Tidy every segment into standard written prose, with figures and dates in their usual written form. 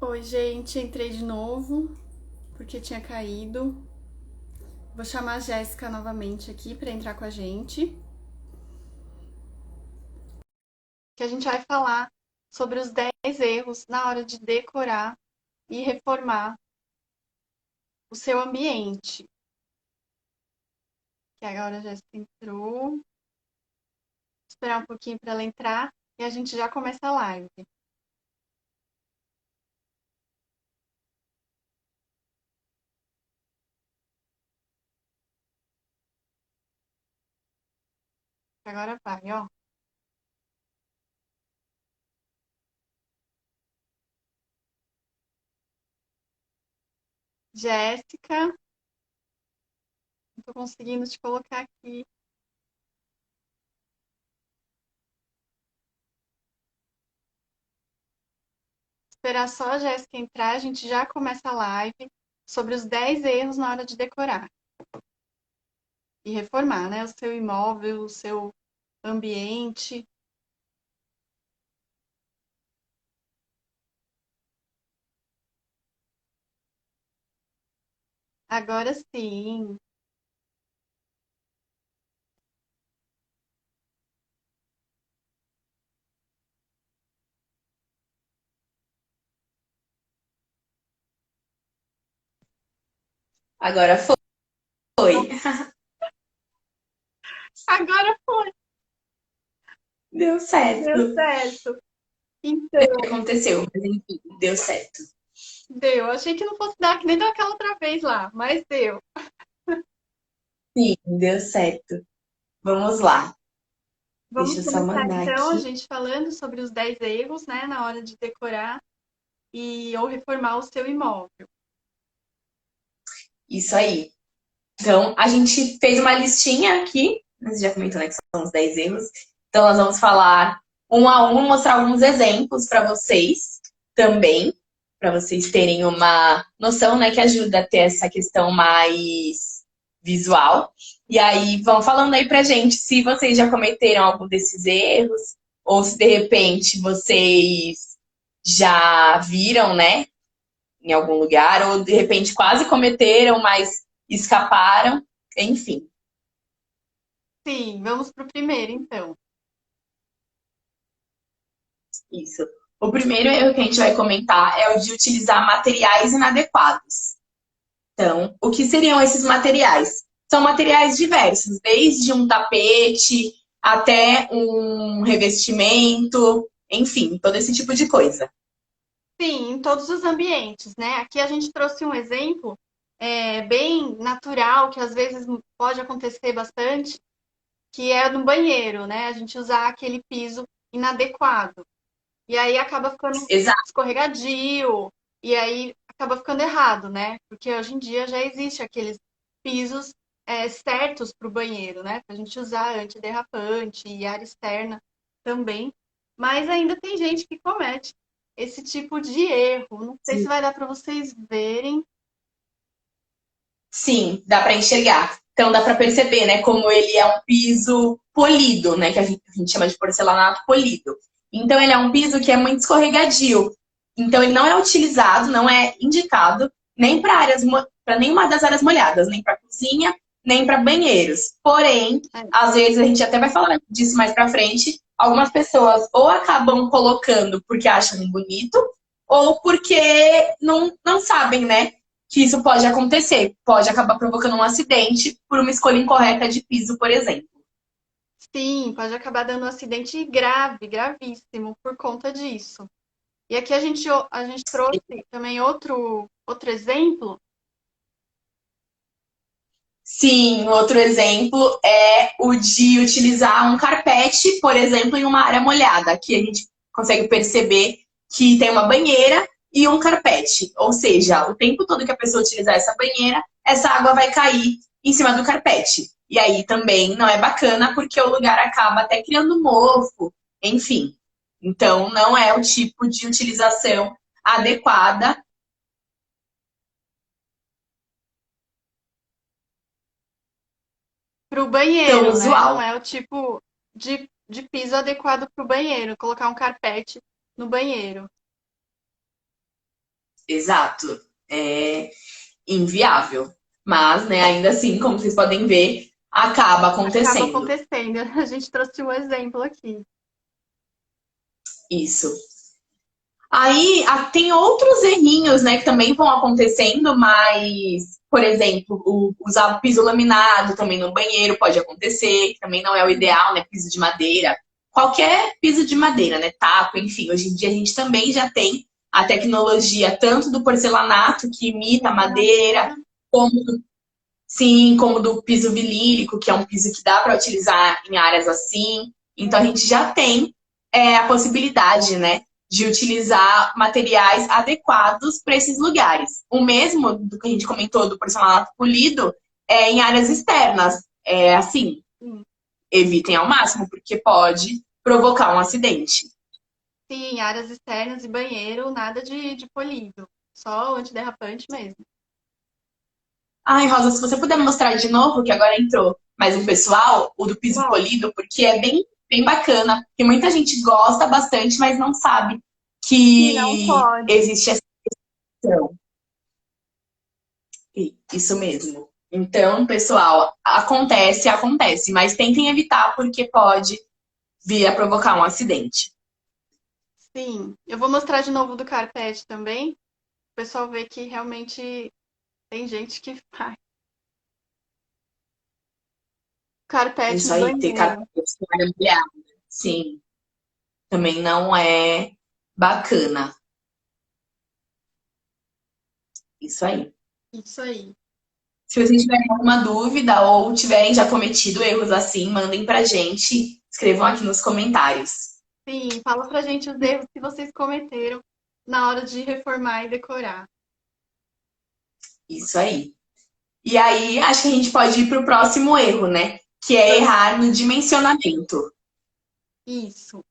Oi, gente, entrei de novo porque tinha caído. Vou chamar a Jéssica novamente aqui para entrar com a gente, que a gente vai falar sobre os 10 erros na hora de decorar e reformar o seu ambiente. Que agora a Jéssica entrou. Vou esperar um pouquinho para ela entrar e a gente já começa a live. Agora vai, ó. Jéssica, não tô conseguindo te colocar aqui. Esperar só a Jéssica entrar, a gente já começa a live sobre os 10 erros na hora de decorar e reformar, né? O seu imóvel, o seu ambiente. Agora sim. Agora foi. Agora foi, Deu deu certo. certo. O que Então, aconteceu? Mas enfim, deu certo. deu. Achei que não fosse dar, que nem daquela outra vez lá, mas deu. Sim, deu certo. Vamos lá. Deixa Vamos eu só começar mandar então a aqui. gente falando sobre os 10 erros, né, na hora de decorar e ou reformar o seu imóvel. Isso aí. Então, a gente fez uma listinha aqui. Você já comentou, né, que são os 10 erros. Então, nós vamos falar um a um, mostrar alguns exemplos para vocês também, para vocês terem uma noção, né, que ajuda a ter essa questão mais visual. E aí, vão falando aí pra gente se vocês já cometeram algum desses erros, ou se de repente vocês já viram, né, em algum lugar, ou de repente quase cometeram, mas escaparam, enfim, Sim, vamos pro primeiro então. isso. O primeiro erro que a gente vai comentar é o de utilizar materiais inadequados. Então, o que seriam esses materiais? São materiais diversos, desde um tapete até um revestimento, enfim, todo esse tipo de coisa. Sim, em todos os ambientes, né? Aqui a gente trouxe um exemplo bem natural, que às vezes pode acontecer bastante, que é no banheiro, né? A gente usar aquele piso inadequado. E aí acaba ficando Exato. escorregadio, e aí acaba ficando errado, né? Porque hoje em dia já existe aqueles pisos certos para o banheiro, né? Para a gente usar antiderrapante e área externa também. Mas ainda tem gente que comete esse tipo de erro. Não sei se vai dar para vocês verem. Sim, dá para enxergar. Então dá para perceber, né, como ele é um piso polido, né, que a gente chama de porcelanato polido. Então ele é um piso que é muito escorregadio. Então ele não é utilizado, não é indicado nem para áreas para nenhuma das áreas molhadas, nem para cozinha, nem para banheiros. Porém, É, às vezes a gente até vai falar disso mais para frente, algumas pessoas ou acabam colocando porque acham bonito ou porque não sabem, né, que isso pode acontecer. Pode acabar provocando um acidente por uma escolha incorreta de piso, por exemplo. sim, pode acabar dando um acidente grave, gravíssimo, por conta disso. E aqui a gente trouxe também outro exemplo. Sim, outro exemplo é o de utilizar um carpete, por exemplo, em uma área molhada. Aqui a gente consegue perceber que tem uma banheira e um carpete. Ou seja, o tempo todo que a pessoa utilizar essa banheira, essa água vai cair em cima do carpete. E aí também não é bacana porque o lugar acaba até criando mofo, enfim. Então não é o tipo de utilização adequada. Para o Tão banheiro, né? Não usual. é o tipo de piso adequado para o banheiro. Colocar um carpete no banheiro. exato. É inviável. Mas, né, ainda assim, como vocês podem ver, acaba Acaba acontecendo. acontecendo. A gente trouxe um exemplo aqui. Isso. Aí tem outros errinhos, né, que também vão acontecendo, mas, por exemplo, usar o piso laminado também no banheiro pode acontecer, que também não é o ideal, né? Piso de madeira. Qualquer piso de madeira, né? Taco, enfim. Hoje em dia a gente também já tem a tecnologia tanto do porcelanato, que imita a Muita madeira, madeira. como, sim, como do piso vinílico, que é um piso que dá para utilizar em áreas assim. Então a gente já tem a possibilidade, né, de utilizar materiais adequados para esses lugares. O mesmo do que a gente comentou do porcelanato polido é em áreas externas. É assim, Sim, evitem ao máximo, porque pode provocar um acidente. sim, áreas externas e banheiro, nada de polido. Só o antiderrapante mesmo. Ai, Rosa, se você puder mostrar de novo, que agora entrou mais um pessoal, o do piso Bom, polido, porque é bem, bem bacana, porque muita gente gosta bastante, mas não sabe e não que pode. existe essa questão. Isso mesmo. Então, pessoal, acontece, acontece, mas tentem evitar porque pode vir a provocar um acidente. Sim, eu vou mostrar de novo do carpete também. O pessoal vê que realmente tem gente que faz. Carpete Isso no aí, ter banheiro. carpete com área molhada, sim, também não é bacana. Isso aí. Isso aí. Se vocês tiverem alguma dúvida ou tiverem já cometido erros assim, mandem pra gente, escrevam aqui nos comentários. Sim, fala pra gente os erros que vocês cometeram na hora de reformar e decorar. Isso aí. E aí, acho que a gente pode ir pro próximo erro, né? Que é Vamos. errar no dimensionamento. Isso.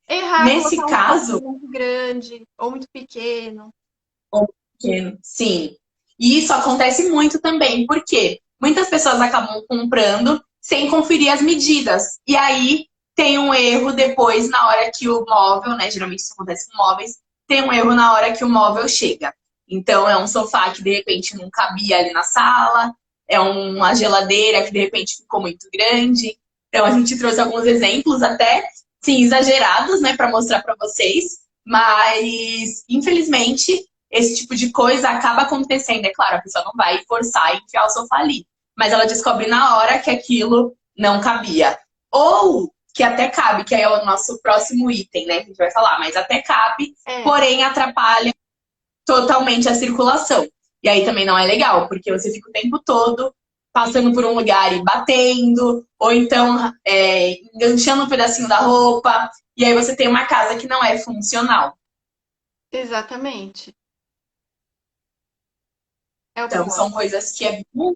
Errar, Nesse colocar um sofá caso, muito grande ou muito pequeno. sim. E isso acontece muito também, porque muitas pessoas acabam comprando sem conferir as medidas. E aí tem um erro depois na hora que o móvel, né? Geralmente isso acontece com móveis, tem um erro na hora que o móvel chega. Então é um sofá que de repente não cabia ali na sala, é uma geladeira que de repente ficou muito grande. Então a gente trouxe alguns exemplos até sim exagerados, né, para mostrar para vocês, mas infelizmente esse tipo de coisa acaba acontecendo. É claro, a pessoa não vai forçar e enfiar o sofá ali, mas ela descobre na hora que aquilo não cabia. Ou que até cabe, que é o nosso próximo item, né? Que a gente vai falar, mas até cabe, É, porém atrapalha totalmente a circulação. E aí também não é legal, porque você fica o tempo todo passando por um lugar e batendo, ou então enganchando um pedacinho da roupa, e aí você tem uma casa que não é funcional. exatamente. É o Então, pior. são coisas que é bom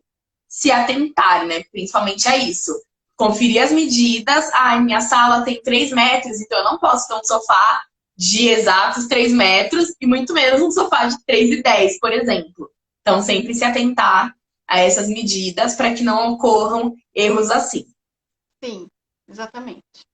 se atentar, né? Principalmente a isso. Conferir as medidas. Ah, minha sala tem 3 metros, então eu não posso ter um sofá de exatos 3 metros e muito menos um sofá de 3,10, por exemplo. Então, sempre se atentar a essas medidas para que não ocorram erros assim. Sim, exatamente.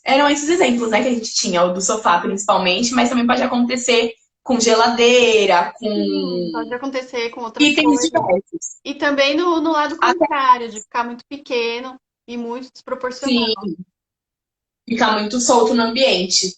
Eram esses exemplos, né, que a gente tinha, o do sofá principalmente, mas também pode acontecer com geladeira, Sim, com pode acontecer com outras itens coisas. diversos. E também no lado Até contrário, de ficar muito pequeno e muito desproporcional. sim, ficar muito solto no ambiente.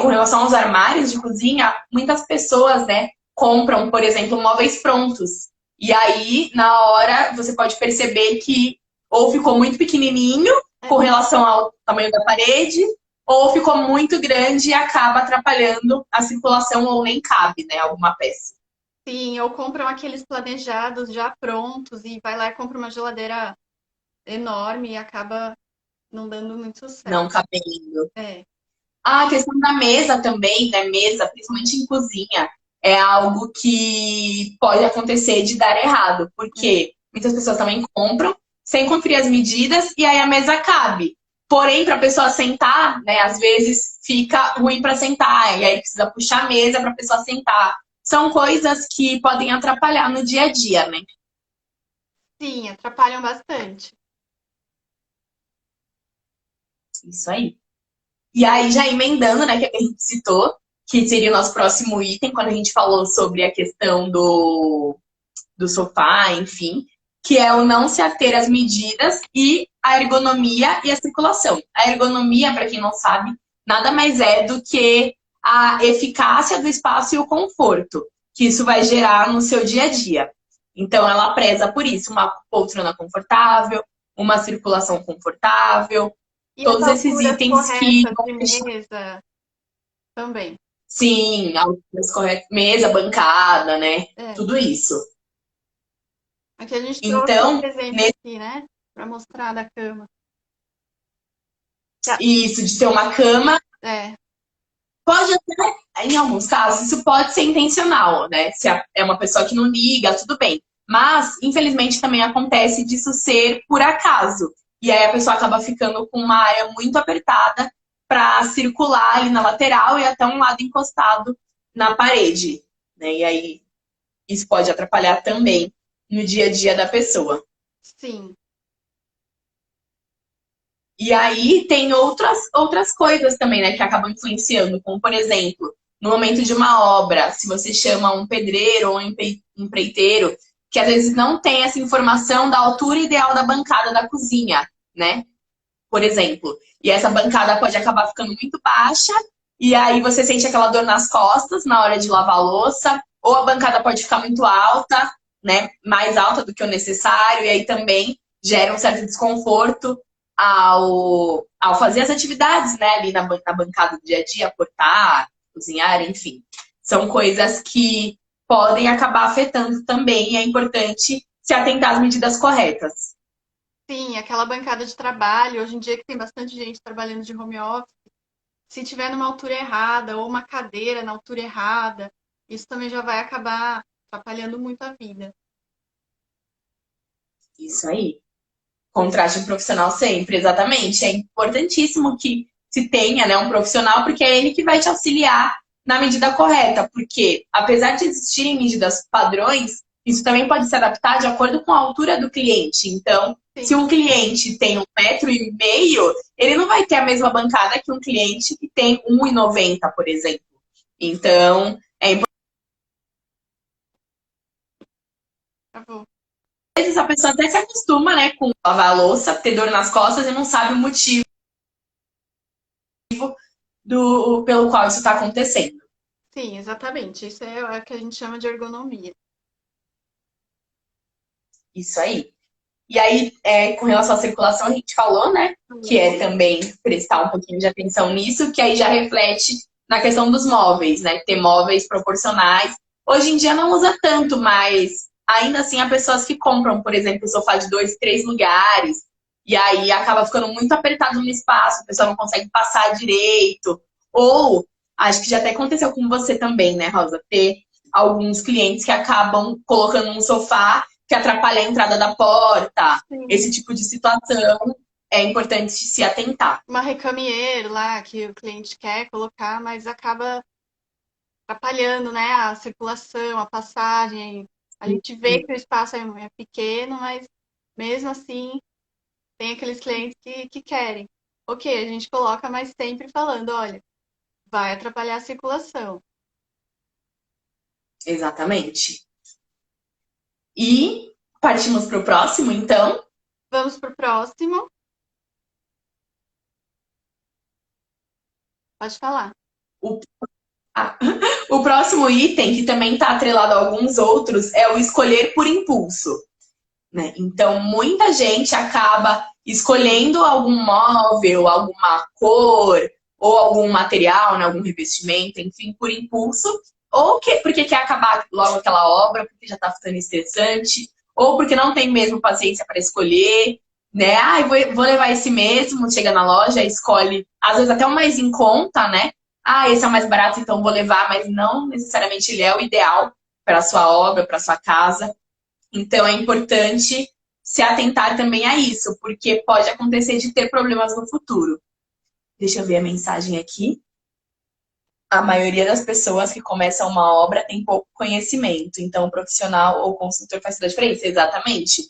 Com relação aos armários de cozinha, muitas pessoas, né, compram, por exemplo, móveis prontos. E aí, na hora, você pode perceber que ou ficou muito pequenininho com É. relação ao tamanho da parede, ou ficou muito grande e acaba atrapalhando a circulação ou nem cabe, né, alguma peça. Sim, ou compram aqueles planejados já prontos e vai lá e compra uma geladeira enorme e acaba não dando muito certo. Não cabendo. É, A questão da mesa também, né? Mesa, principalmente em cozinha, é algo que pode acontecer de dar errado, porque muitas pessoas também compram sem conferir as medidas e aí a mesa cabe. Porém, para a pessoa sentar, né, às vezes fica ruim para sentar, e aí precisa puxar a mesa para a pessoa sentar. São coisas que podem atrapalhar no dia a dia, né? sim, atrapalham bastante. Isso aí. E aí, já emendando, né, que a gente citou, que seria o nosso próximo item, quando a gente falou sobre a questão do sofá, enfim, que é o não se ater às medidas e a ergonomia e a circulação. A ergonomia, para quem não sabe, nada mais é do que a eficácia do espaço e o conforto que isso vai gerar no seu dia a dia. Então, ela preza por isso, uma poltrona confortável, uma circulação confortável, E as todos esses alturas itens que corretas de mesa também. sim, alturas corretas, mesa, bancada, né? É. Tudo isso. Aqui a gente trouxe esse Então, exemplo aqui, né? Para mostrar da cama. Tá. isso de ter uma cama, É, pode até, em alguns casos, isso pode ser intencional, né? Se é uma pessoa que não liga, tudo bem. Mas, infelizmente, também acontece disso ser por acaso. E aí a pessoa acaba ficando com uma área muito apertada para circular ali na lateral e até um lado encostado na parede, né? E aí isso pode atrapalhar também no dia a dia da pessoa. sim. E aí tem outras coisas também, né, que acabam influenciando, como, por exemplo, no momento de uma obra, se você chama um pedreiro ou um empreiteiro, que às vezes não tem essa informação da altura ideal da bancada da cozinha, né? Por exemplo. E essa bancada pode acabar ficando muito baixa, e aí você sente aquela dor nas costas na hora de lavar a louça, ou a bancada pode ficar muito alta, né? Mais alta do que o necessário, e aí também gera um certo desconforto ao fazer as atividades, né, ali na bancada do dia a dia, cortar, cozinhar, enfim. São coisas que podem acabar afetando também, e é importante se atentar às medidas corretas. Sim, aquela bancada de trabalho, hoje em dia que tem bastante gente trabalhando de home office, se tiver numa altura errada ou uma cadeira na altura errada, isso também já vai acabar atrapalhando muito a vida. Isso aí. Contraste profissional sempre, exatamente. É importantíssimo que se tenha, né, um profissional, porque é ele que vai te auxiliar na medida correta. Porque, apesar de existirem medidas padrões, isso também pode se adaptar de acordo com a altura do cliente. Então, se Sim, um cliente tem 1,5 m, ele não vai ter a mesma bancada que um cliente que tem 1,90 m, por exemplo. Então, é importante. travou. Às vezes a pessoa até se acostuma, né, com lavar a louça, ter dor nas costas e não sabe o motivo pelo qual isso está acontecendo. Sim, exatamente. Isso é o que a gente chama de ergonomia. Isso aí. E aí, com relação à circulação, a gente falou, né? Que Falou. é também prestar um pouquinho de atenção nisso, que aí já reflete na questão dos móveis, né? Ter móveis proporcionais. Hoje em dia não usa tanto, mas ainda assim há pessoas que compram, por exemplo, sofá de 2, 3 lugares, e aí acaba ficando muito apertado no espaço, a pessoa não consegue passar direito. Ou, acho que já até aconteceu com você também, né, Rosa? Ter alguns clientes que acabam colocando um sofá que atrapalha a entrada da porta, Sim. esse tipo de situação é importante se atentar. Uma recamieiro lá que o cliente quer colocar, mas acaba atrapalhando, né, a circulação, a passagem. A gente vê que o espaço é pequeno, mas mesmo assim tem aqueles clientes que querem. Ok, a gente coloca, mas sempre falando, olha, vai atrapalhar a circulação. Exatamente. E partimos para o próximo, então. Vamos para o próximo. Pode falar. O, ah, o próximo item, que também está atrelado a alguns outros, é o escolher por impulso. Né? Então, muita gente acaba escolhendo algum móvel, alguma cor, ou algum material, né? Algum revestimento, enfim, por impulso, ou porque quer acabar logo aquela obra, porque já está ficando estressante, ou porque não tem mesmo paciência para escolher, né? Ah, vou levar esse mesmo, chega na loja, escolhe, às vezes até o mais em conta, né? Ah, esse é o mais barato, então vou levar, mas não necessariamente ele é o ideal para a sua obra, para a sua casa. Então é importante se atentar também a isso, porque pode acontecer de ter problemas no futuro. Deixa eu ver a mensagem aqui. A maioria das pessoas que começam uma obra tem pouco conhecimento, então o profissional ou o consultor faz toda a diferença, exatamente.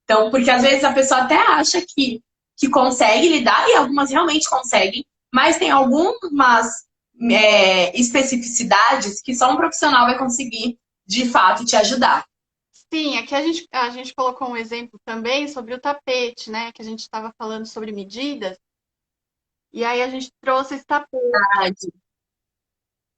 Então, porque às vezes a pessoa até acha que consegue lidar, e algumas realmente conseguem, mas tem algumas especificidades que só um profissional vai conseguir, de fato, te ajudar. Sim, aqui a gente colocou um exemplo também sobre o tapete, né? Que a gente estava falando sobre medidas. E aí a gente trouxe esse tapete.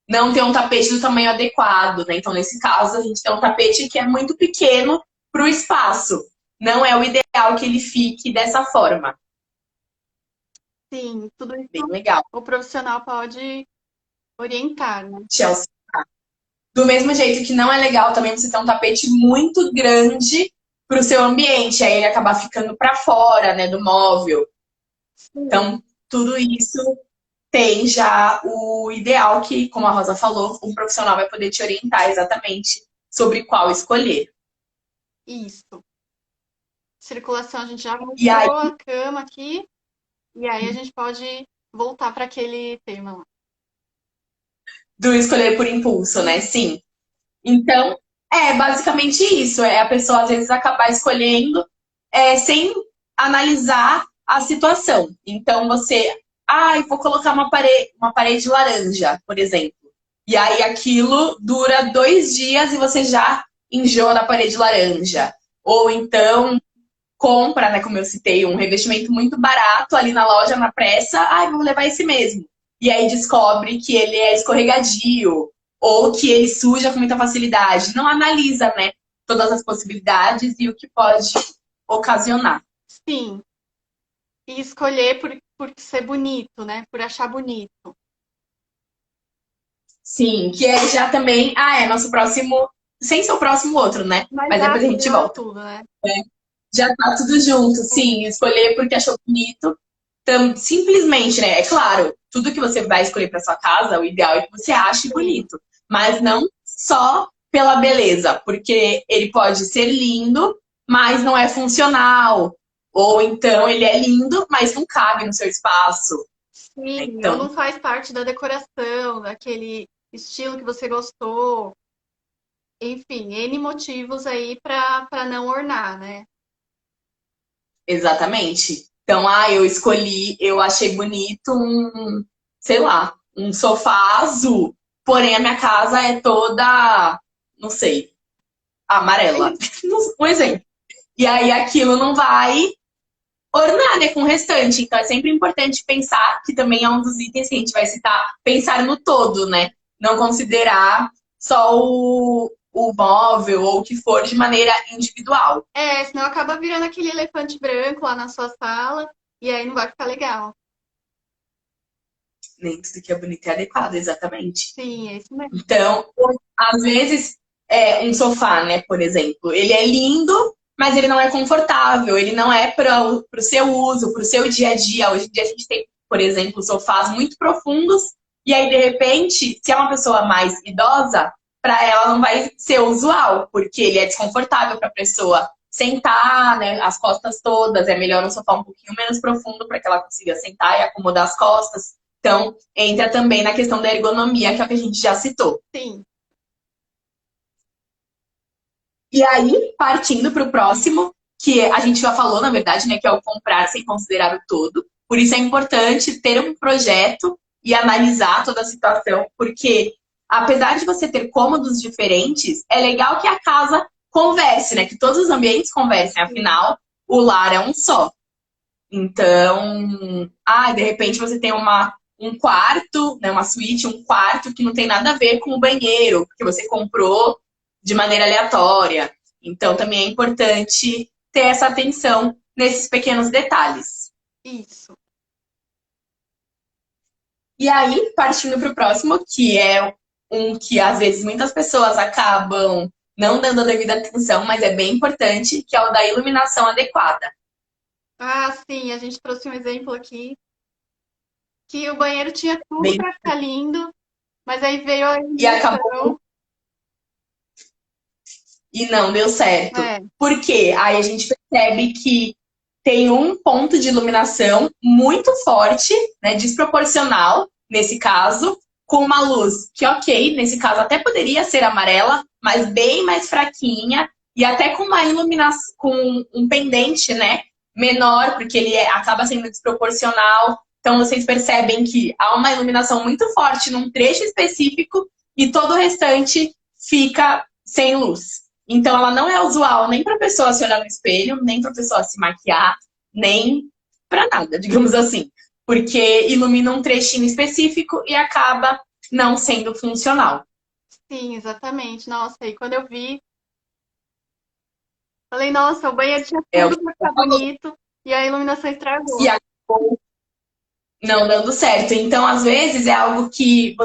Não ter um tapete do tamanho adequado, né? Então, nesse caso, a gente tem um tapete que é muito pequeno para o espaço. Não é o ideal que ele fique dessa forma. Sim, tudo isso Bem legal. o profissional pode orientar, né? Chelsea. Do mesmo jeito que não é legal também você ter um tapete muito grande para o seu ambiente, aí ele acabar ficando para fora, né, do móvel. Sim. Então, tudo isso tem já o ideal que, como a Rosa falou, um profissional vai poder te orientar exatamente sobre qual escolher. Isso. Circulação, a gente já E aí, mostrou a cama aqui. E aí a gente pode voltar para aquele tema lá. do escolher por impulso, né? Sim. Então, é basicamente isso. É a pessoa, às vezes, acabar escolhendo sem analisar a situação. Então, você, vou colocar uma parede laranja, por exemplo. E aí, aquilo dura 2 dias e você já enjoa da parede laranja. Ou então, compra, né, como eu citei, um revestimento muito barato ali na loja, na pressa. Vou levar esse mesmo. E aí descobre que ele é escorregadio ou que ele suja com muita facilidade. Não analisa, né, todas as possibilidades e o que pode ocasionar. Sim. E escolher por ser bonito, né? Por achar bonito. Sim, que é já também, nosso próximo, sem ser o próximo outro, né? Mas Mas já depois a gente virou volta. tudo, né? Já tá tudo junto, sim. Escolher porque achou bonito. Simplesmente, né? É claro, tudo que você vai escolher para sua casa, o ideal é que você ache bonito. Mas não só pela beleza, porque ele pode ser lindo, mas não é funcional. Ou então ele é lindo, mas não cabe no seu espaço. Sim, ou Então, não faz parte da decoração, daquele estilo que você gostou. Enfim, N motivos aí para não ornar, né? exatamente. Então, eu achei bonito sei lá, um sofá azul. Porém, a minha casa é toda, não sei, amarela. Um exemplo. E aí aquilo não vai ornar, né, com o restante. Então é sempre importante pensar, que também é um dos itens que a gente vai citar, pensar no todo, né? Não considerar só o móvel ou o que for de maneira individual. Senão acaba virando aquele elefante branco lá na sua sala e aí não vai ficar legal. Nem tudo que é bonito é adequado, exatamente. Sim, é isso mesmo. Então, às vezes, um sofá, né, por exemplo, ele é lindo, mas ele não é confortável, ele não é para o seu uso, para o seu dia a dia. Hoje em dia a gente tem, por exemplo, sofás muito profundos, e aí, de repente, se é uma pessoa mais idosa, para ela não vai ser usual, porque ele é desconfortável para a pessoa sentar, né, as costas todas. É melhor um sofá um pouquinho menos profundo para que ela consiga sentar e acomodar as costas. Então, entra também na questão da ergonomia, que é o que a gente já citou. Sim. E aí, partindo para o próximo, que a gente já falou, na verdade, né, que é o comprar sem considerar o todo. Por isso é importante ter um projeto e analisar toda a situação, porque apesar de você ter cômodos diferentes, é legal que a casa converse, né? Que todos os ambientes conversem, afinal, o lar é um só. Então, de repente você tem um quarto, né, uma suíte, um quarto que não tem nada a ver com o banheiro, porque você comprou de maneira aleatória. Então, também é importante ter essa atenção nesses pequenos detalhes. Isso. E aí, partindo para o próximo, que é um que às vezes muitas pessoas acabam não dando a devida atenção, mas é bem importante, que é o da iluminação adequada. Sim, a gente trouxe um exemplo aqui que o banheiro tinha tudo Bem, para ficar lindo, mas aí veio a e acabou iluminação. e não deu certo. É, Por quê? Aí a gente percebe que tem um ponto de iluminação muito forte, né, desproporcional, nesse caso, com uma luz que, ok, nesse caso até poderia ser amarela, mas bem mais fraquinha, e até com uma iluminação, com um pendente, né, menor, porque ele acaba sendo desproporcional Então, vocês percebem que há uma iluminação muito forte num trecho específico e todo o restante fica sem luz. Então, ela não é usual nem para a pessoa se olhar no espelho, nem para a pessoa se maquiar, nem para nada, digamos assim. Porque ilumina um trechinho específico e acaba não sendo funcional. Sim, exatamente. Nossa, e quando eu vi, falei, nossa, o banheiro tinha É, tudo pra ficar bonito e a iluminação e estragou. acabou não dando certo. Então, às vezes, é algo que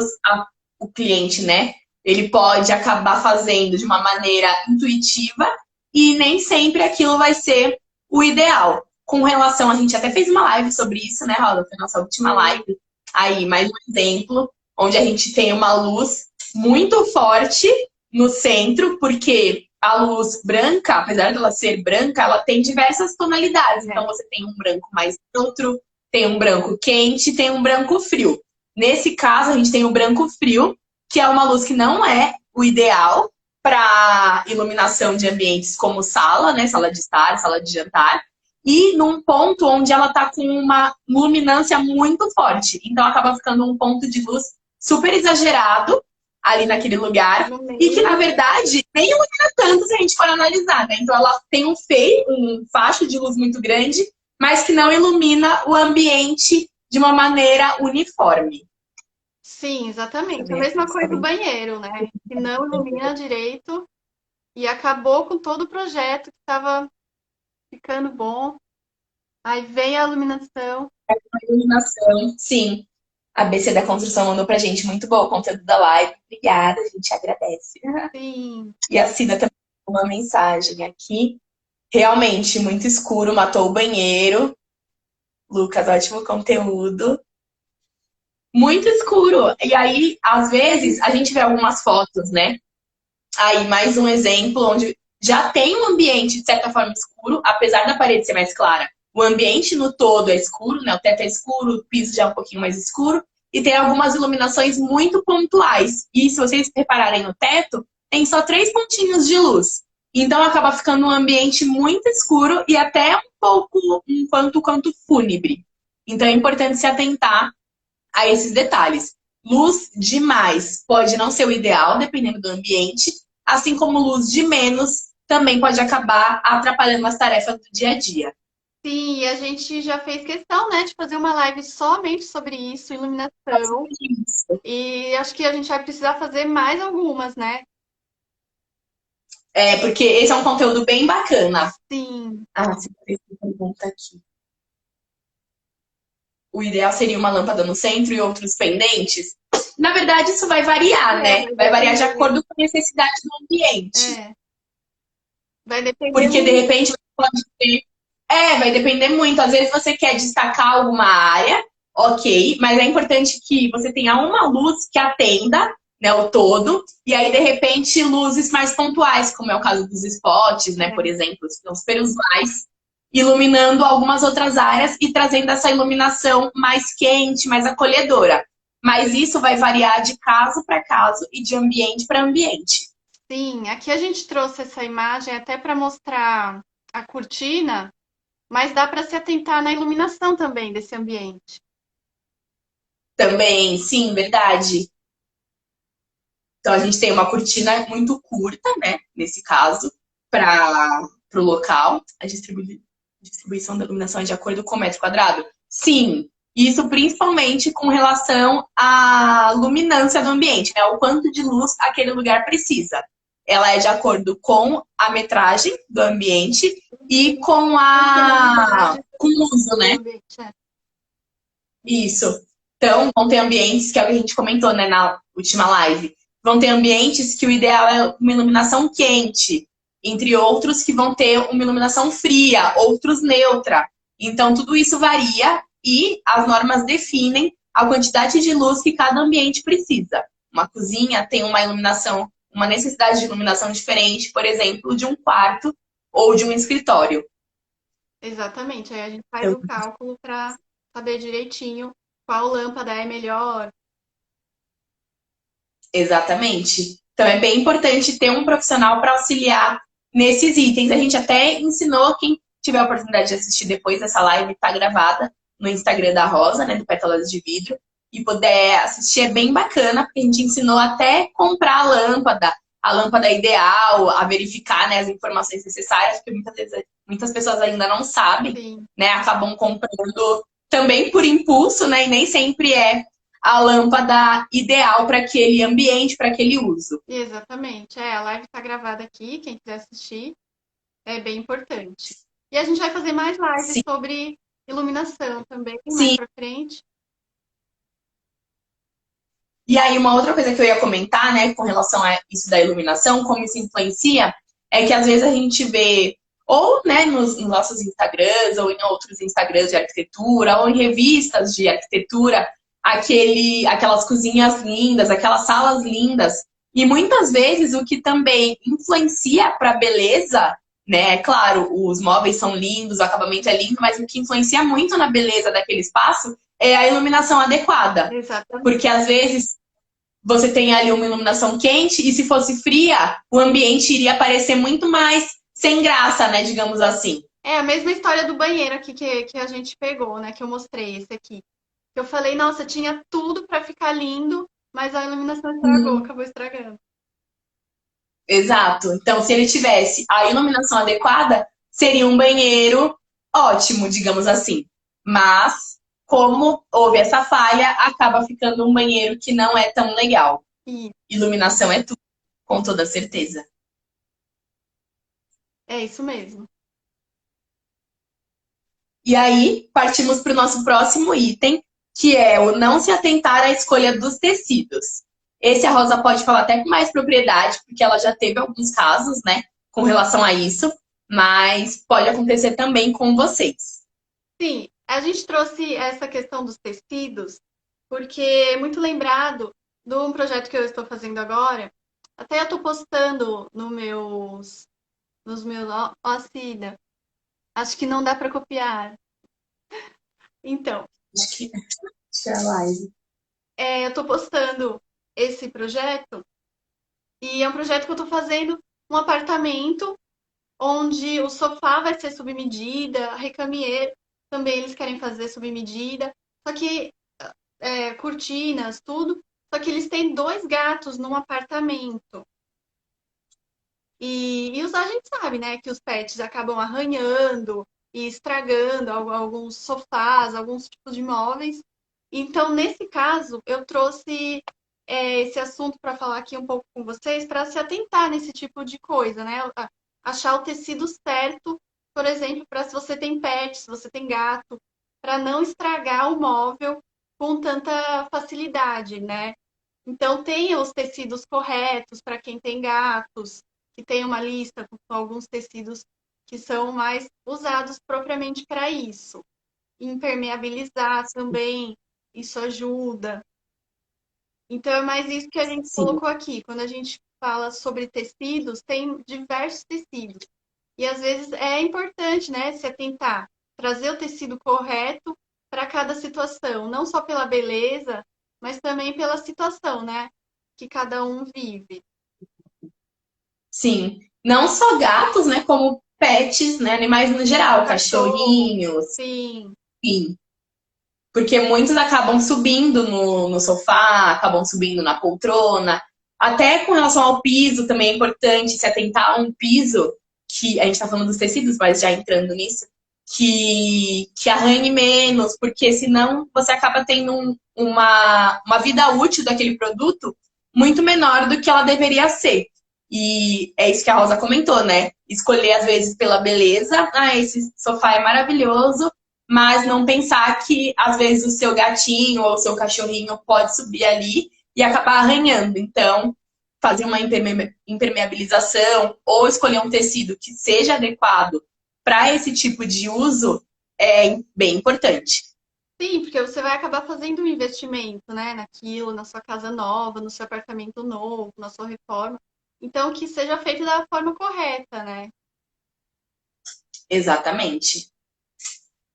o cliente, né, ele pode acabar fazendo de uma maneira intuitiva e nem sempre aquilo vai ser o ideal. Com relação, a gente até fez uma live sobre isso, né, Rosa? Foi a nossa última live. Aí, mais um exemplo, onde a gente tem uma luz muito forte no centro, porque a luz branca, apesar dela ser branca, ela tem diversas tonalidades. Então, você tem um branco mais neutro, tem um branco quente, tem um branco frio. Nesse caso, a gente tem o branco frio, que é uma luz que não é o ideal para iluminação de ambientes como sala, né? Sala de estar, sala de jantar. E num ponto onde ela está com uma luminância muito forte. Então acaba ficando um ponto de luz super exagerado ali naquele lugar. E que, na verdade, nem ilumina tanto se a gente for analisar, né? Então ela tem um facho de luz muito grande, mas que não ilumina o ambiente de uma maneira uniforme. Sim, exatamente. A mesma coisa do banheiro, né? Que não ilumina direito e acabou com todo o projeto que estava ficando bom. Aí vem a iluminação. A iluminação, sim. A BC da Construção mandou pra gente muito bom o conteúdo da live. Obrigada, a gente agradece. Sim. E a Cida também uma mensagem aqui. Realmente, muito escuro, matou o banheiro. Lucas, ótimo conteúdo. Muito escuro. E aí, às vezes, a gente vê algumas fotos, né? Aí, mais um exemplo onde já tem um ambiente, de certa forma, escuro, apesar da parede ser mais clara. O ambiente no todo é escuro, né? O teto é escuro, o piso já é um pouquinho mais escuro. E tem algumas iluminações muito pontuais. E se vocês repararem no teto, tem só 3 pontinhos de luz. Então acaba ficando um ambiente muito escuro e até um pouco, um quanto fúnebre. Então é importante se atentar a esses detalhes. Luz demais pode não ser o ideal, dependendo do ambiente, assim como luz de menos também pode acabar atrapalhando as tarefas do dia a dia. Sim, e a gente já fez questão, né, de fazer uma live somente sobre isso, iluminação. E acho que a gente vai precisar fazer mais algumas, né? É, porque esse é um conteúdo bem bacana. Sim. Ah, se vocês pergunta aqui. O ideal seria uma lâmpada no centro e outros pendentes? Na verdade, isso vai variar, né? Vai variar de acordo com a necessidade do ambiente. É. Vai depender Porque, de muito. repente, você pode ter. Vai depender muito. Às vezes você quer destacar alguma área, ok, mas é importante que você tenha uma luz que atenda, né, o todo, e aí, de repente, luzes mais pontuais, como é o caso dos spots, né, por exemplo, que são super usuais, iluminando algumas outras áreas e trazendo essa iluminação mais quente, mais acolhedora. Mas isso vai variar de caso para caso e de ambiente para ambiente. Sim, aqui a gente trouxe essa imagem até para mostrar a cortina, mas dá para se atentar na iluminação também desse ambiente. Também, sim, verdade. Então a gente tem uma cortina muito curta, né? Nesse caso, para o local. A distribuição da iluminação é de acordo com o metro quadrado? Sim. Isso principalmente com relação à luminância do ambiente, né? O quanto de luz aquele lugar precisa. Ela é de acordo com a metragem do ambiente e com com o uso, né? Isso. Então, vão ter ambientes, que é o que a gente comentou, né, na última live. Vão ter ambientes que o ideal é uma iluminação quente, entre outros que vão ter uma iluminação fria, outros neutra. Então, tudo isso varia e as normas definem a quantidade de luz que cada ambiente precisa. Uma cozinha tem uma iluminação, uma necessidade de iluminação diferente, por exemplo, de um quarto ou de um escritório. Exatamente. Aí a gente faz o cálculo para saber direitinho qual lâmpada é melhor. Exatamente. Então é bem importante ter um profissional para auxiliar nesses itens. A gente até ensinou, quem tiver a oportunidade de assistir depois dessa live, está gravada. no Instagram da Rosa, né, do Pétalas de Vidro, e puder assistir, é bem bacana, porque a gente ensinou até comprar a lâmpada ideal, a verificar, né, as informações necessárias, porque muitas vezes muitas pessoas ainda não sabem, Sim, né, acabam comprando também por impulso, né, e nem sempre é a lâmpada ideal para aquele ambiente, para aquele uso. exatamente. A live está gravada aqui, quem quiser assistir, é bem importante. E a gente vai fazer mais lives Sim, sobre iluminação também, mais sim. para frente. E aí, uma outra coisa que eu ia comentar, né, com relação a isso da iluminação, como isso influencia, é que às vezes a gente vê, ou né, nos nossos Instagrams, ou em outros Instagrams de arquitetura, ou em revistas de arquitetura, aquelas cozinhas lindas, aquelas salas lindas. E muitas vezes o que também influencia para a beleza, né, é claro, os móveis são lindos, o acabamento é lindo, mas o que influencia muito na beleza daquele espaço é a iluminação adequada. Exatamente. Porque às vezes você tem ali uma iluminação quente e se fosse fria, o ambiente iria parecer muito mais sem graça, né? Digamos assim. É a mesma história do banheiro aqui que a gente pegou, né? Que eu mostrei esse aqui. Eu falei, nossa, tinha tudo para ficar lindo, mas a iluminação estragou, acabou estragando. Exato. Então, se ele tivesse a iluminação adequada, seria um banheiro ótimo, digamos assim. Mas, como houve essa falha, acaba ficando um banheiro que não é tão legal. E Iluminação é tudo, com toda certeza. é isso mesmo. E aí, partimos para o nosso próximo item, que é o não se atentar à escolha dos tecidos. Esse a Rosa pode falar até com mais propriedade, porque ela já teve alguns casos, né, com relação a isso, mas pode acontecer também com vocês. Sim, a gente trouxe essa questão dos tecidos, porque é muito lembrado de um projeto que eu estou fazendo agora. Até eu estou postando nos meus, ó, Cida, acho que não dá para copiar. Então, Acho que é a live. eu estou postando esse projeto e é um projeto que eu estou fazendo um apartamento onde o sofá vai ser sob medida, a recamier também eles querem fazer sob medida, só que cortinas, tudo, só que eles têm 2 gatos num apartamento. A gente sabe, né, que os pets acabam arranhando e estragando alguns sofás, alguns tipos de móveis. Então, nesse caso, eu trouxe esse assunto para falar aqui um pouco com vocês, para se atentar nesse tipo de coisa, né? Achar o tecido certo, por exemplo, para se você tem pet, se você tem gato, para não estragar o móvel com tanta facilidade, né? Então, tenha os tecidos corretos para quem tem gatos, que tem uma lista com alguns tecidos que são mais usados propriamente para isso. Impermeabilizar também, isso ajuda. Então, é mais isso que a gente Sim. colocou aqui. Quando a gente fala sobre tecidos, tem diversos tecidos. E às vezes é importante, né, se atentar, trazer o tecido correto para cada situação, não só pela beleza, mas também pela situação, né, que cada um vive. Sim. Não só gatos, né, como pets, né, animais no geral, Cachorro, cachorrinhos, sim, enfim. Porque muitos acabam subindo no sofá, acabam subindo na poltrona. Até com relação ao piso, também é importante se atentar a um piso, que a gente está falando dos tecidos, mas já entrando nisso, que arranhe menos, porque senão você acaba tendo uma vida útil daquele produto muito menor do que ela deveria ser. E é isso que a Rosa comentou, né? Escolher, às vezes, pela beleza. Ah, esse sofá é maravilhoso, mas não pensar que às vezes o seu gatinho ou o seu cachorrinho pode subir ali e acabar arranhando. Então, fazer uma impermeabilização ou escolher um tecido que seja adequado para esse tipo de uso é bem importante. sim, porque você vai acabar fazendo um investimento, né, naquilo, na sua casa nova, no seu apartamento novo, na sua reforma. Então, que seja feito da forma correta, né? Exatamente.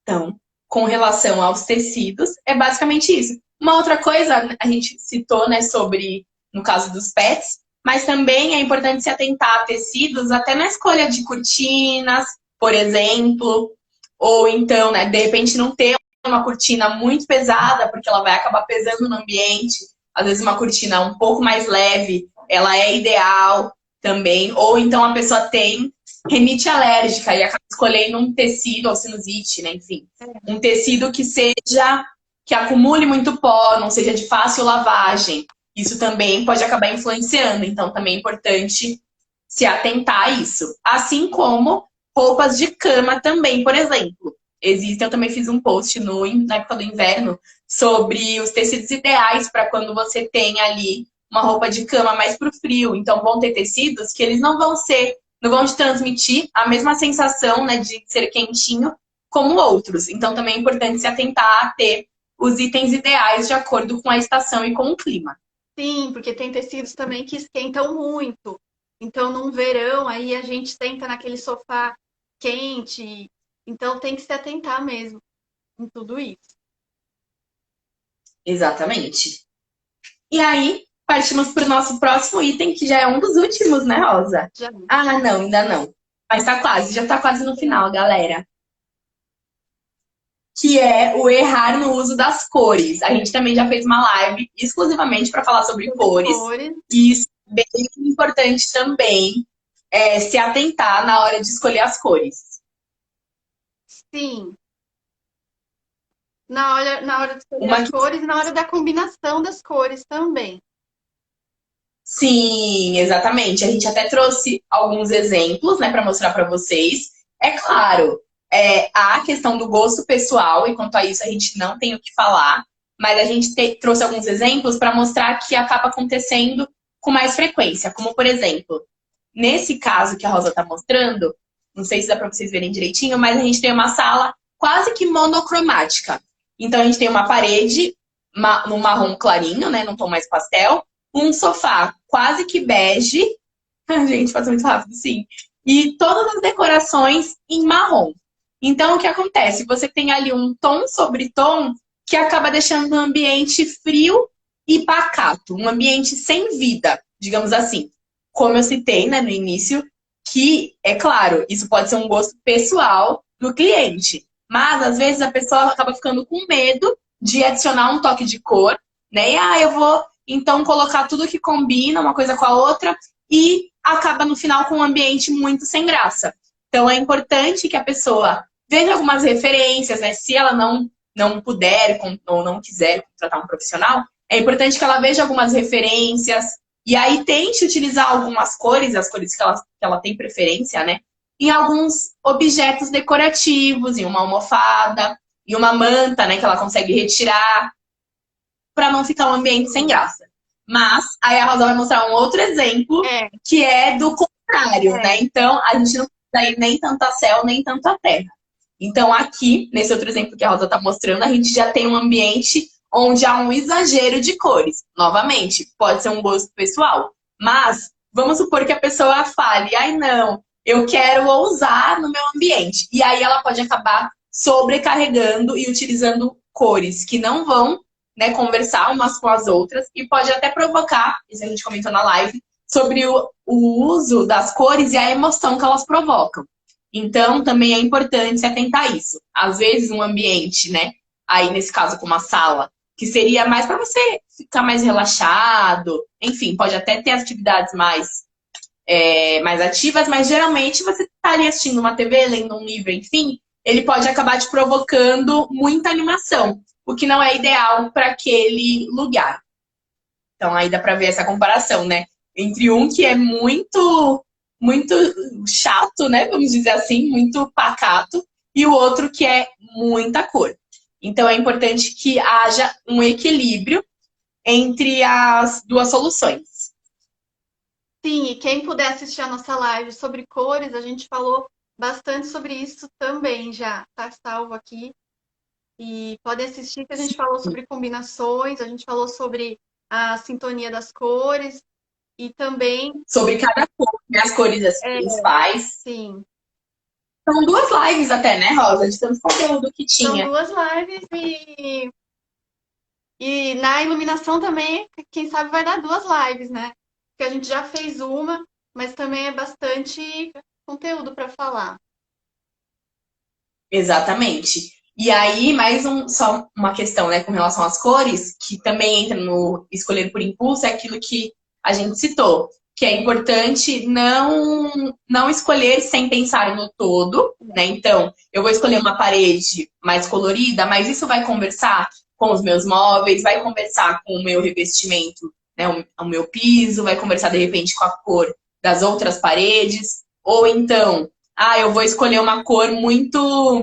Então, com relação aos tecidos, é basicamente isso. Uma outra coisa, a gente citou, né, sobre, no caso dos pets, mas também é importante se atentar a tecidos até na escolha de cortinas, por exemplo, ou então, né, de repente não ter uma cortina muito pesada, porque ela vai acabar pesando no ambiente. Às vezes uma cortina um pouco mais leve, ela é ideal também. Ou então a pessoa tem rinite alérgica e acaba escolhendo um tecido, ou sinusite, né? Enfim, um tecido que acumule muito pó, não seja de fácil lavagem. Isso também pode acabar influenciando. Então, também é importante se atentar a isso. Assim como roupas de cama também, por exemplo. Existem, eu também fiz um post na época do inverno sobre os tecidos ideais para quando você tem ali uma roupa de cama mais para o frio. Então, vão ter tecidos que eles não vão te transmitir a mesma sensação, né, de ser quentinho como outros. Então, também é importante se atentar a ter os itens ideais de acordo com a estação e com o clima. Sim, porque tem tecidos também que esquentam muito. Então, num verão, aí a gente senta naquele sofá quente. Então, tem que se atentar mesmo em tudo isso. Exatamente. E aí, partimos para o nosso próximo item, que já é um dos últimos, né, Rosa? Já. Ah, não, ainda não. Mas tá quase, já tá quase no final, galera. Que é o errar no uso das cores. A gente também já fez uma live exclusivamente para falar sobre cores. Cores. E isso é bem importante também se atentar na hora de escolher as cores. Sim. Na hora de escolher Uma as cores e na hora da combinação das cores também. Sim, exatamente. A gente até trouxe alguns exemplos, né, para mostrar para vocês. É claro, há a questão do gosto pessoal, e quanto a isso a gente não tem o que falar, mas a gente trouxe alguns exemplos para mostrar que acaba acontecendo com mais frequência. Como, por exemplo, nesse caso que a Rosa está mostrando, não sei se dá para vocês verem direitinho, mas a gente tem uma sala quase que monocromática. Então, a gente tem uma parede no marrom clarinho, né, num tom mais pastel, um sofá quase que bege. Gente, passa muito rápido, sim. E todas as decorações em marrom. Então, o que acontece? Você tem ali um tom sobre tom que acaba deixando um ambiente frio e pacato, um ambiente sem vida, digamos assim. Como eu citei, né, no início, que, é claro, isso pode ser um gosto pessoal do cliente. Mas, às vezes, a pessoa acaba ficando com medo de adicionar um toque de cor, né? E, eu vou então colocar tudo que combina uma coisa com a outra e acaba no final com um ambiente muito sem graça. Então é importante que a pessoa veja algumas referências, né? Se ela não puder ou não quiser contratar um profissional, é importante que ela veja algumas referências e aí tente utilizar algumas cores, as cores que ela tem preferência, né? Em alguns objetos decorativos, em uma almofada, em uma manta, né? Que ela consegue retirar para não ficar um ambiente sem graça. Mas aí a Rosa vai mostrar um outro exemplo que é do contrário, né? Então a gente não precisa ir nem tanto a céu, nem tanto a terra. Então aqui, nesse outro exemplo que a Rosa está mostrando, a gente já tem um ambiente onde há um exagero de cores. Novamente, pode ser um gosto pessoal, mas vamos supor que a pessoa fale, ai não, eu quero ousar no meu ambiente. E aí ela pode acabar sobrecarregando e utilizando cores que não vão, né, conversar umas com as outras e pode até provocar, isso a gente comentou na live, sobre o uso das cores e a emoção que elas provocam. Então, também é importante se atentar a isso. Às vezes, um ambiente, né, aí nesse caso com uma sala, que seria mais para você ficar mais relaxado, enfim, pode até ter atividades mais ativas, mas geralmente você está ali assistindo uma TV, lendo um livro, enfim, ele pode acabar te provocando muita animação, o que não é ideal para aquele lugar. Então aí dá para ver essa comparação, né? Entre um que é muito chato, né? Vamos dizer assim, muito pacato, e o outro que é muita cor. Então é importante que haja um equilíbrio entre as duas soluções. Sim, e quem puder assistir a nossa live sobre cores, a gente falou bastante sobre isso também já. Tá salvo aqui. E podem assistir que a gente falou sobre combinações, a gente falou sobre a sintonia das cores e também. Sobre cada cor, né? As cores as principais. Sim. São duas lives até, né, Rosa? De tanto conteúdo que São tinha. duas lives e na iluminação também, quem sabe vai dar duas lives, né? Porque a gente já fez uma, mas também é bastante conteúdo para falar. Exatamente. E aí, só uma questão, né, com relação às cores, que também entra no escolher por impulso, é aquilo que a gente citou, que é importante não escolher sem pensar no todo, né? Então, eu vou escolher uma parede mais colorida, mas isso vai conversar com os meus móveis, vai conversar com o meu revestimento, né, o meu piso, vai conversar de repente com a cor das outras paredes, ou então, eu vou escolher uma cor muito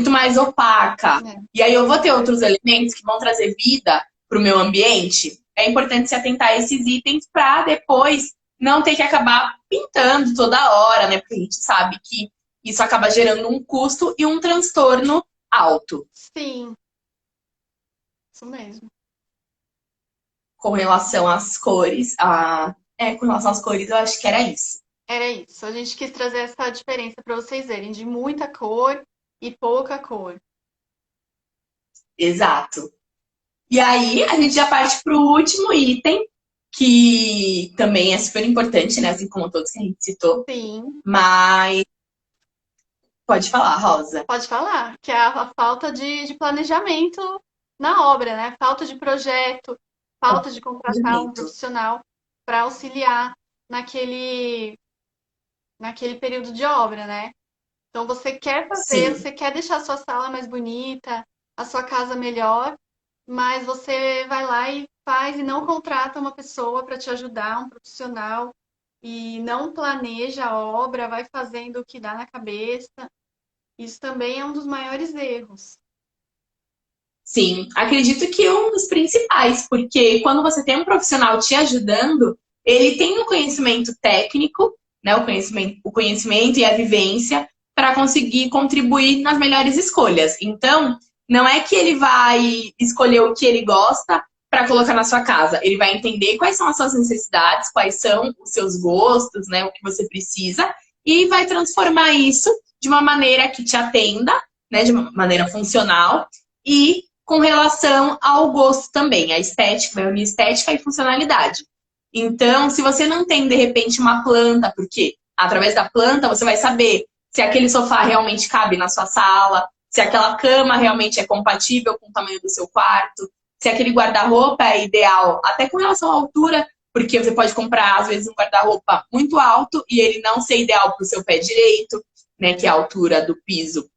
mais opaca. É. E aí eu vou ter outros elementos que vão trazer vida para o meu ambiente. É importante se atentar a esses itens para depois não ter que acabar pintando toda hora, né? Porque a gente sabe que isso acaba gerando um custo e um transtorno alto. Sim, isso mesmo. Com relação às cores, com relação às cores, eu acho que era isso. Era isso. A gente quis trazer essa diferença para vocês verem, de muita cor e pouca cor. Exato. E aí, a gente já parte para o último item, que também é super importante, né? Assim como todos que a gente citou. Sim, Mas pode falar, Rosa. pode falar, que é a falta de planejamento na obra, né? Falta de projeto, falta de contratar um Planejamento. profissional para auxiliar naquele, naquele período de obra, né? Então você quer fazer, Sim, você quer deixar a sua sala mais bonita, a sua casa melhor, mas você vai lá e faz e não contrata uma pessoa para te ajudar, um profissional, e não planeja a obra, vai fazendo o que dá na cabeça. Isso também é um dos maiores erros. sim. Acredito que um dos principais, porque quando você tem um profissional te ajudando, ele tem o conhecimento técnico, né? O conhecimento e a vivência para conseguir contribuir nas melhores escolhas. Então, não é que ele vai escolher o que ele gosta para colocar na sua casa. Ele vai entender quais são as suas necessidades, quais são os seus gostos, né? O que você precisa, e vai transformar isso de uma maneira que te atenda, né? De uma maneira funcional e com relação ao gosto também, a estética, vai unir estética e funcionalidade. Então, se você não tem, de repente, uma planta, porque através da planta você vai saber se aquele sofá realmente cabe na sua sala, se aquela cama realmente é compatível com o tamanho do seu quarto, se aquele guarda-roupa é ideal, até com relação à altura, porque você pode comprar, às vezes, um guarda-roupa muito alto e ele não ser ideal para o seu pé direito, né, que é a altura do piso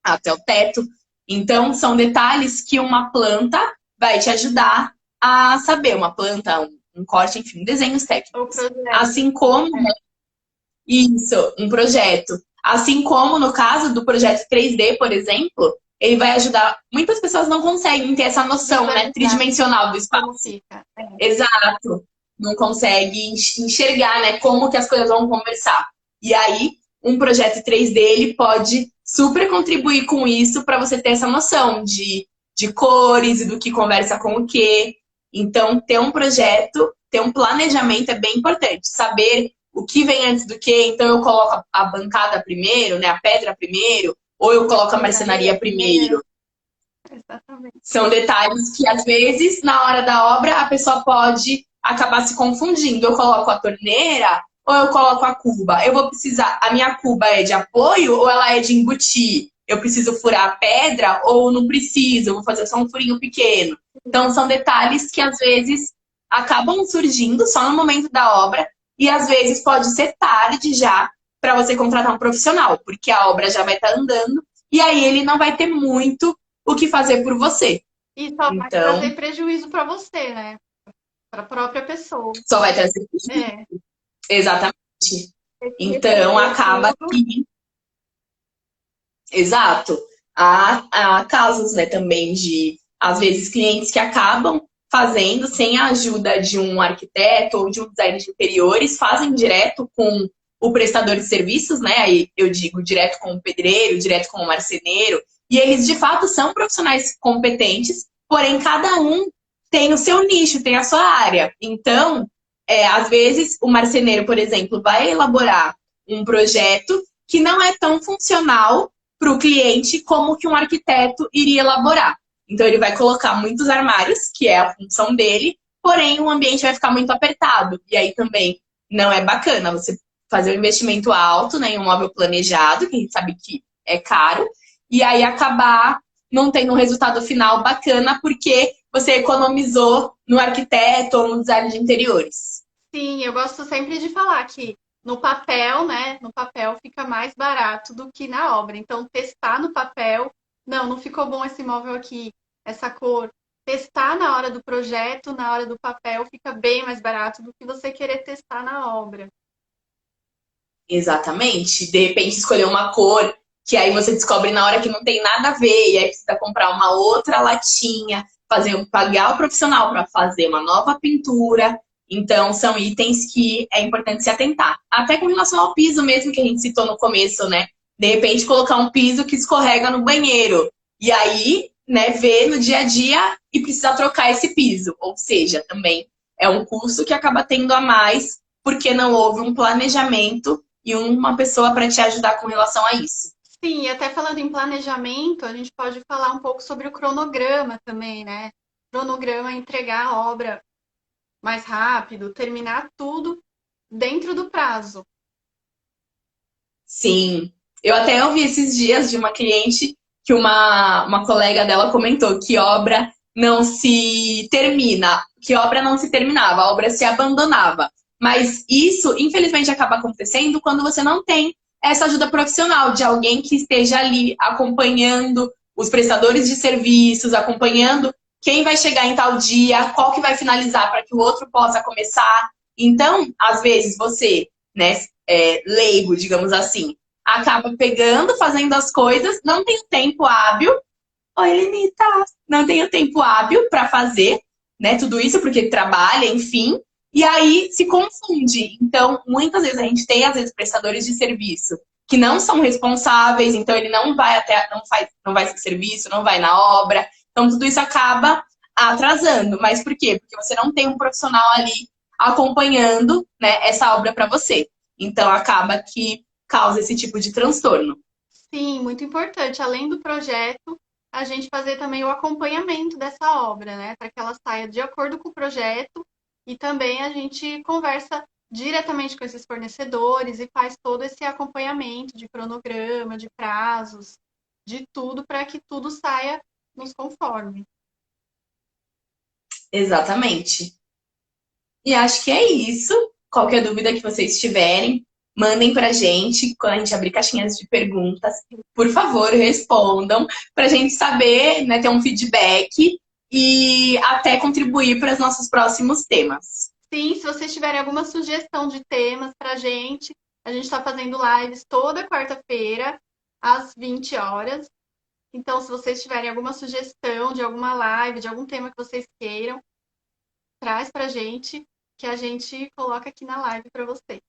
até o teto. Então, são detalhes que uma planta vai te ajudar a saber. Uma planta, um corte, enfim, desenhos O técnicos. projeto. Assim como, É, isso, um projeto. Assim como no caso do projeto 3D, por exemplo, ele vai ajudar. Muitas pessoas não conseguem ter essa noção, né, visualizar tridimensional do como espaço. fica. Exato. Não consegue enxergar, né, como que as coisas vão conversar. E aí, um projeto 3D ele pode super contribuir com isso para você ter essa noção de cores e do que conversa com o quê. Então, ter um projeto, ter um planejamento é bem importante. Saber o que vem antes do que. Então, eu coloco a bancada primeiro, né, a pedra primeiro, ou eu coloco a marcenaria primeiro. Exatamente. São detalhes que, às vezes, na hora da obra, a pessoa pode acabar se confundindo. Eu coloco a torneira ou eu coloco a cuba? Eu vou precisar. A minha cuba é de apoio ou ela é de embutir? Eu preciso furar a pedra ou não preciso? Eu vou fazer só um furinho pequeno. Então, são detalhes que, às vezes, acabam surgindo só no momento da obra e, às vezes, pode ser tarde já para você contratar um profissional, porque a obra já vai estar andando e aí ele não vai ter muito o que fazer por você. E só vai Então, trazer prejuízo para você, né? Para a própria pessoa. só vai trazer prejuízo. É, Exatamente. tem que Então, refazer acaba tudo. que. Exato. Há casos, né, também de, às vezes, clientes que acabam fazendo sem a ajuda de um arquiteto ou de um designer de interiores, fazem direto com o prestador de serviços, né? Aí eu digo direto com o pedreiro, direto com o marceneiro, e eles de fato são profissionais competentes, porém cada um tem o seu nicho, tem a sua área. Então, às vezes, o marceneiro, por exemplo, vai elaborar um projeto que não é tão funcional para o cliente como que um arquiteto iria elaborar. Então, ele vai colocar muitos armários, que é a função dele, porém o ambiente vai ficar muito apertado. E aí também não é bacana você fazer um investimento alto, né, em um móvel planejado, que a gente sabe que é caro, e aí acabar não tendo um resultado final bacana, porque você economizou no arquiteto ou no design de interiores. Sim, eu gosto sempre de falar que no papel, né? No papel fica mais barato do que na obra. Então, testar no papel, não ficou bom esse móvel aqui, essa cor. Testar na hora do projeto, na hora do papel, fica bem mais barato do que você querer testar na obra. Exatamente. De repente escolher uma cor que aí você descobre na hora que não tem nada a ver, e aí precisa comprar uma outra latinha, pagar o profissional para fazer uma nova pintura. Então, são itens que é importante se atentar. Até com relação ao piso mesmo que a gente citou no começo, né? De repente, colocar um piso que escorrega no banheiro. E aí, né, ver no dia a dia e precisar trocar esse piso. Ou seja, também é um custo que acaba tendo a mais, porque não houve um planejamento e uma pessoa para te ajudar com relação a isso. Sim, e até falando em planejamento, a gente pode falar um pouco sobre o cronograma também, né? Cronograma é entregar a obra mais rápido, terminar tudo dentro do prazo. Sim, eu até ouvi esses dias de uma cliente que uma colega dela comentou que obra não se termina, que obra não se terminava, a obra se abandonava. Mas isso, infelizmente, acaba acontecendo quando você não tem essa ajuda profissional de alguém que esteja ali acompanhando os prestadores de serviços, acompanhando quem vai chegar em tal dia, qual que vai finalizar para que o outro possa começar. Então, às vezes, você, né, leigo, digamos assim, acaba pegando, fazendo as coisas, não tem o tempo hábil. Oi, Lenita! Não tem o tempo hábil para fazer, né, tudo isso, porque trabalha, enfim, e aí se confunde. Então, muitas vezes a gente tem, às vezes, prestadores de serviço que não são responsáveis, então ele não vai até, não vai esse serviço, não vai na obra. Então, tudo isso acaba atrasando. Mas por quê? Porque você não tem um profissional ali acompanhando, né, essa obra para você. Então, acaba que causa esse tipo de transtorno. Sim, muito importante. Além do projeto, a gente fazer também o acompanhamento dessa obra, né? Para que ela saia de acordo com o projeto e também a gente conversa diretamente com esses fornecedores e faz todo esse acompanhamento de cronograma, de prazos, de tudo, para que tudo saia nos conforme. Exatamente. E acho que é isso. Qualquer dúvida que vocês tiverem, mandem pra gente quando a gente abrir caixinhas de perguntas. Por favor, respondam pra gente saber, né, ter um feedback e até contribuir para os nossos próximos temas. Sim, se vocês tiverem alguma sugestão de temas para a gente está fazendo lives toda quarta-feira, às 20 horas. Então, se vocês tiverem alguma sugestão de alguma live, de algum tema que vocês queiram, traz pra gente, que a gente coloca aqui na live para vocês.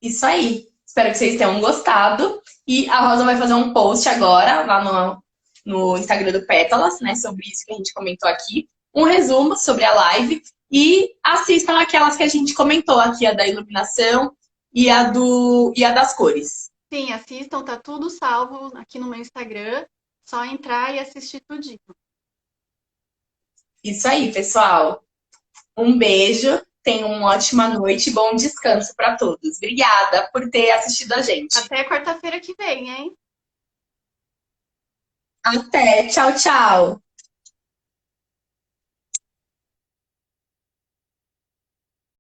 Isso aí. Espero que vocês tenham gostado. E a Rosa vai fazer um post agora lá no Instagram do Pétalas, né, sobre isso que a gente comentou aqui. Um resumo sobre a live. E assistam aquelas que a gente comentou aqui, a da iluminação e a das cores. Sim, assistam, tá tudo salvo aqui no meu Instagram. Só entrar e assistir tudinho. Isso aí, pessoal. Um beijo, tenham uma ótima noite e bom descanso para todos. Obrigada por ter assistido a gente. Até quarta-feira que vem, hein? Até, tchau, tchau.